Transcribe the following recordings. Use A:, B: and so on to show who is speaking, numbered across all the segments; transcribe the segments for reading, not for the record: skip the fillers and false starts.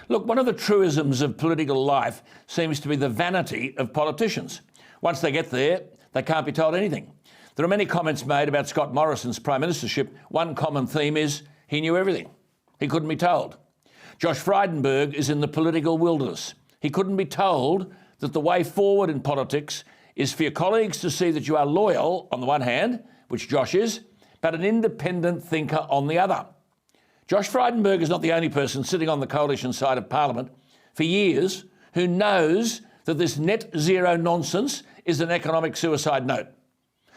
A: Look, one of the truisms of political life seems to be the vanity of politicians. Once they get there, they can't be told anything. There are many comments made about Scott Morrison's prime ministership. One common theme is he knew everything. He couldn't be told. Josh Frydenberg is in the political wilderness. He couldn't be told that the way forward in politics is for your colleagues to see that you are loyal on the one hand, which Josh is, but an independent thinker on the other. Josh Frydenberg is not the only person sitting on the coalition side of Parliament for years who knows that this net zero nonsense is an economic suicide note.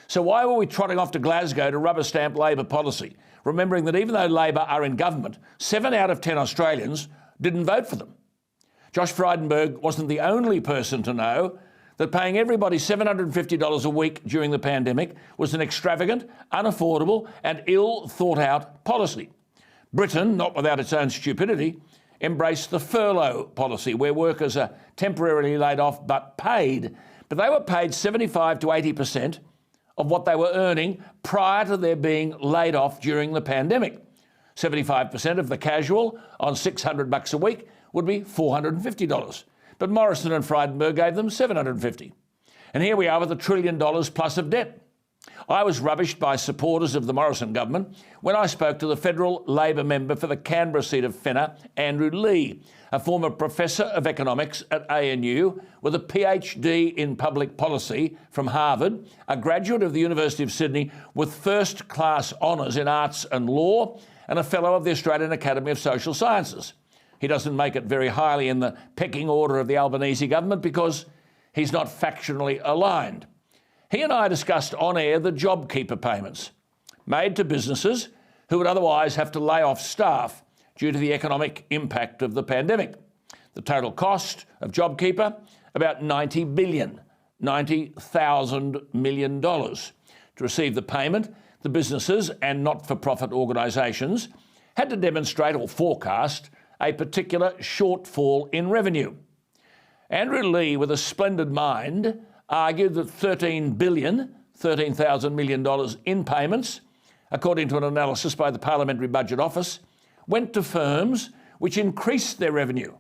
A: So why were we trotting off to Glasgow to rubber stamp Labor policy, remembering that even though Labor are in government, 7 out of 10 Australians didn't vote for them? Josh Frydenberg wasn't the only person to know that paying everybody $750 a week during the pandemic was an extravagant, unaffordable and ill-thought-out policy. Britain, not without its own stupidity, embraced the furlough policy, where workers are temporarily laid off but paid. But they were paid 75 to 80% of what they were earning prior to their being laid off during the pandemic. 75% of the casual on $600 a week would be $450. But Morrison and Frydenberg gave them $750. And here we are with $1 trillion plus of debt. I was rubbished by supporters of the Morrison government when I spoke to the federal Labor member for the Canberra seat of Fenner, Andrew Lee, a former professor of economics at ANU with a PhD in public policy from Harvard, a graduate of the University of Sydney with first-class honours in arts and law, and a fellow of the Australian Academy of Social Sciences. He doesn't make it very highly in the pecking order of the Albanese government because he's not factionally aligned. He and I discussed on air the JobKeeper payments made to businesses who would otherwise have to lay off staff due to the economic impact of the pandemic. The total cost of JobKeeper, about $90 billion, $90,000 million. To receive the payment, the businesses and not-for-profit organisations had to demonstrate or forecast a particular shortfall in revenue. Andrew Lee, with a splendid mind, argued that $13,000 million in payments, according to an analysis by the Parliamentary Budget Office, went to firms which increased their revenue,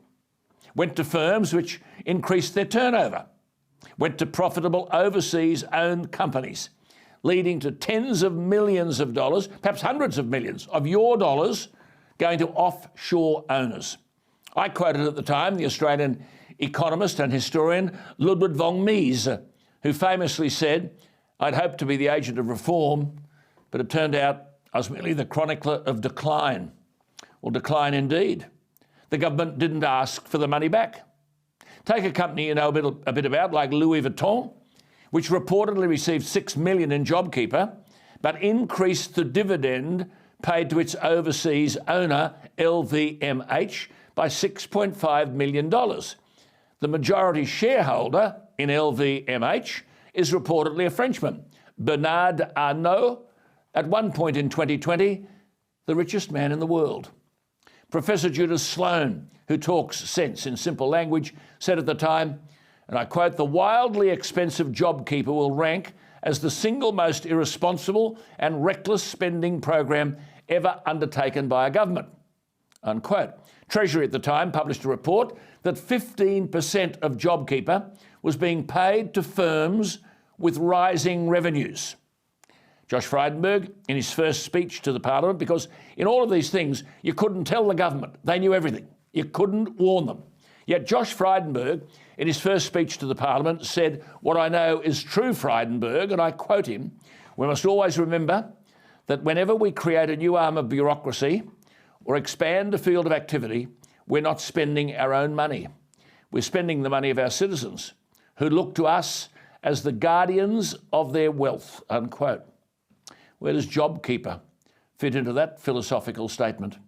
A: went to firms which increased their turnover, went to profitable overseas-owned companies, leading to tens of millions of dollars, perhaps hundreds of millions of your dollars going to offshore owners. I quoted at the time the Australian economist and historian Ludwig von Mises, who famously said, "I'd hoped to be the agent of reform, but it turned out I was merely the chronicler of decline." Well, decline indeed. The government didn't ask for the money back. Take a company you know a bit about, like Louis Vuitton, which reportedly received $6 million in JobKeeper, but increased the dividend paid to its overseas owner, LVMH, by $6.5 million. The majority shareholder in LVMH is reportedly a Frenchman, Bernard Arnault, at one point in 2020, the richest man in the world. Professor Judith Sloan, who talks sense in simple language, said at the time, and I quote, "The wildly expensive JobKeeper will rank as the single most irresponsible and reckless spending program ever undertaken by a government," unquote. Treasury at the time published a report that 15% of JobKeeper was being paid to firms with rising revenues. Josh Frydenberg, in his first speech to the Parliament, because in all of these things, you couldn't tell the government. They knew everything. You couldn't warn them. Yet Josh Frydenberg, in his first speech to the Parliament, said, "What I know is true, Frydenberg," and I quote him, "We must always remember that whenever we create a new arm of bureaucracy or expand a field of activity, we're not spending our own money. We're spending the money of our citizens, who look to us as the guardians of their wealth," unquote. Where does JobKeeper fit into that philosophical statement?